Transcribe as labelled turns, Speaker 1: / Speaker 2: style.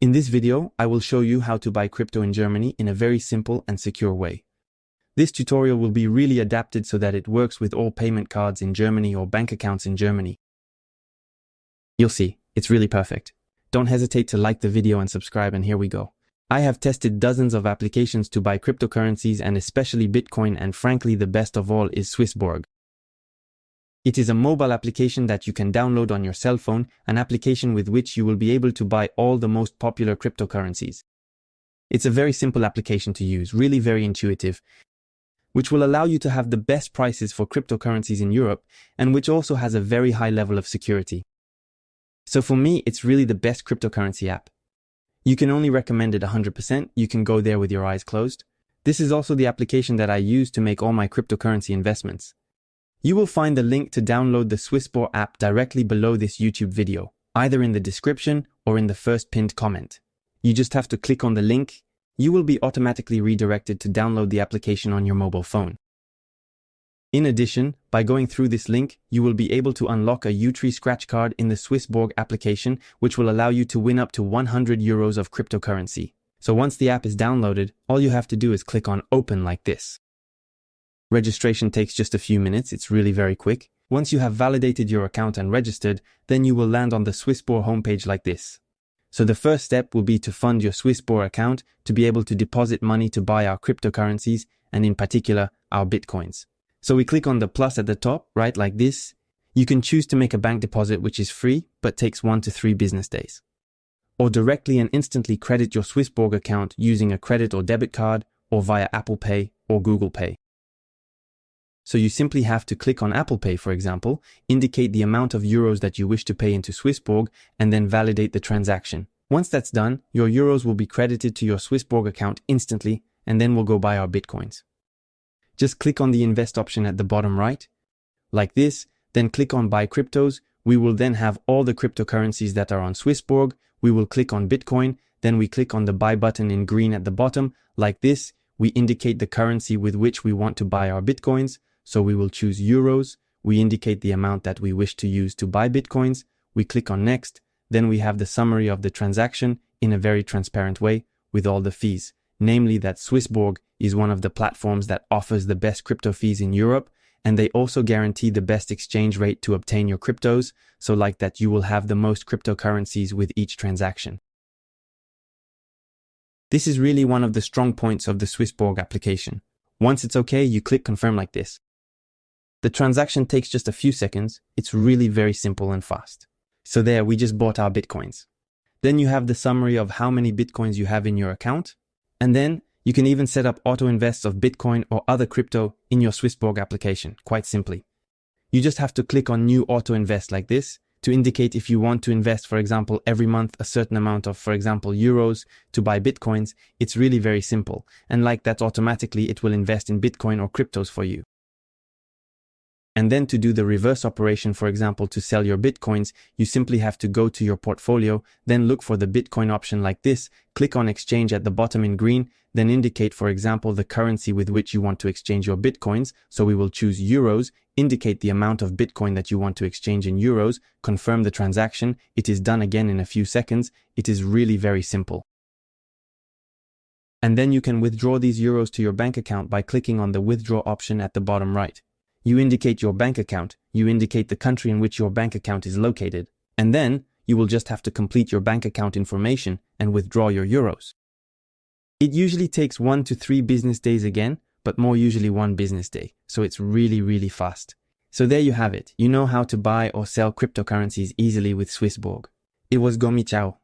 Speaker 1: In this video, I will show you how to buy crypto in Germany in a very simple and secure way. This tutorial will be really adapted so that it works with all payment cards in Germany or bank accounts in Germany. You'll see, it's really perfect. Don't hesitate to like the video and subscribe, and here we go. I have tested dozens of applications to buy cryptocurrencies, and especially Bitcoin, and frankly the best of all is Swissborg. It is a mobile application that you can download on your cell phone, an application with which you will be able to buy all the most popular cryptocurrencies. It's a very simple application to use, really very intuitive, which will allow you to have the best prices for cryptocurrencies in Europe, and which also has a very high level of security. So for me, it's really the best cryptocurrency app. You can only recommend it 100%, you can go there with your eyes closed. This is also the application that I use to make all my cryptocurrency investments. You will find the link to download the Swissborg app directly below this YouTube video, either in the description or in the first pinned comment. You just have to click on the link. You will be automatically redirected to download the application on your mobile phone. In addition, by going through this link, you will be able to unlock a U-Tree scratch card in the Swissborg application, which will allow you to win up to 100 euros of cryptocurrency. So once the app is downloaded, all you have to do is click on Open like this. Registration takes just a few minutes, it's really very quick. Once you have validated your account and registered, then you will land on the Swissborg homepage like this. So the first step will be to fund your Swissborg account to be able to deposit money to buy our cryptocurrencies, and in particular, our Bitcoins. So we click on the plus at the top, right, like this. You can choose to make a bank deposit, which is free, but takes 1 to 3 business days. Or directly and instantly credit your Swissborg account using a credit or debit card, or via Apple Pay or Google Pay. So you simply have to click on Apple Pay, for example, indicate the amount of euros that you wish to pay into Swissborg, and then validate the transaction. Once that's done, your euros will be credited to your Swissborg account instantly, and then we'll go buy our Bitcoins. Just click on the invest option at the bottom right, like this, then click on buy cryptos. We will then have all the cryptocurrencies that are on Swissborg. We will click on Bitcoin, then we click on the buy button in green at the bottom, like this. We indicate the currency with which we want to buy our Bitcoins. So we will choose euros, we indicate the amount that we wish to use to buy Bitcoins, we click on next, then we have the summary of the transaction in a very transparent way with all the fees, namely that Swissborg is one of the platforms that offers the best crypto fees in Europe, and they also guarantee the best exchange rate to obtain your cryptos, so like that you will have the most cryptocurrencies with each transaction. This is really one of the strong points of the Swissborg application. Once it's okay, you click confirm like this. The transaction takes just a few seconds. It's really very simple and fast. So there, we just bought our Bitcoins. Then you have the summary of how many Bitcoins you have in your account. And then you can even set up auto invests of Bitcoin or other crypto in your Swissborg application, quite simply. You just have to click on new auto invest like this to indicate if you want to invest, for example, every month a certain amount of, for example, euros to buy Bitcoins. It's really very simple. And like that, automatically it will invest in Bitcoin or cryptos for you. And then to do the reverse operation, for example, to sell your Bitcoins, you simply have to go to your portfolio, then look for the Bitcoin option like this, click on exchange at the bottom in green, then indicate, for example, the currency with which you want to exchange your Bitcoins. So we will choose euros, indicate the amount of Bitcoin that you want to exchange in euros, confirm the transaction. It is done again in a few seconds. It is really very simple. And then you can withdraw these euros to your bank account by clicking on the withdraw option at the bottom right. You indicate your bank account, you indicate the country in which your bank account is located, and then you will just have to complete your bank account information and withdraw your euros. It usually takes 1 to 3 business days again, but more usually 1 business day, so it's really fast. So there you have it. You know how to buy or sell cryptocurrencies easily with Swissborg. It was Gomi, ciao.